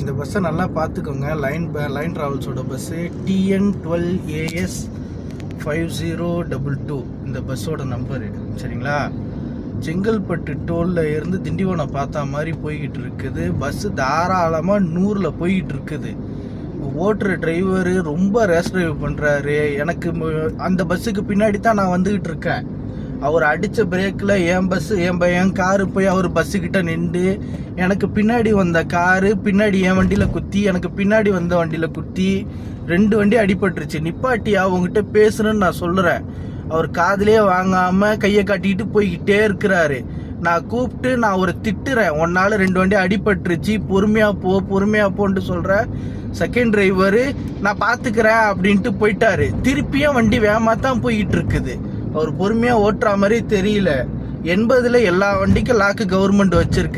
இந்த பஸ்ஸை நல்லா பார்த்துக்கோங்க. லைன் ட்ராவல்ஸோட பஸ்ஸு TN12AS 5022 இந்த பஸ்ஸோட நம்பரு. சரிங்களா? செங்கல்பட்டு டோலில் இருந்து திண்டிவனம் பார்த்தா மாதிரி போய்கிட்டு இருக்குது. பஸ்ஸு தாராளமாக 100ல் போய்கிட்டு இருக்குது. ஓட்டுற டிரைவரு ரொம்ப ரேஸ் டிரைவ் பண்ணுறாரு. எனக்கு அந்த பஸ்ஸுக்கு பின்னாடி தான் நான் வந்துக்கிட்டு இருக்கேன். அவர் அடித்த பிரேக்கில் என் காரு போய் அவர் பஸ்ஸுக்கிட்ட நின்று எனக்கு பின்னாடி வந்த காரு பின்னாடி என் வண்டியில் குத்தி, எனக்கு பின்னாடி வந்த வண்டியில் குத்தி 2 வண்டி அடிபட்டுருச்சு. நிப்பாட்டி அவங்ககிட்ட பேசுறேன்னு நான் சொல்கிறேன். அவர் காதுலேயே வாங்காமல் கையை காட்டிக்கிட்டு போய்கிட்டே இருக்கிறாரு. நான் கூப்பிட்டு நான் ஒரு திட்டுறேன், உன்னால் 2 வண்டி அடிபட்டுருச்சு, பொறுமையாக போன்ட்டு சொல்கிறேன். செகண்ட் டிரைவரு நான் பார்த்துக்கிறேன் அப்படின்ட்டு போயிட்டாரு. திருப்பியும் வண்டி வேகமாக தான் போய்கிட்டு இருக்குது. அவர் பொறுமையாக ஓட்டுற மாதிரி தெரியல. 80ல் எல்லா வண்டிக்கும் லாக்கு கவர்மெண்ட் வச்சிருக்கு.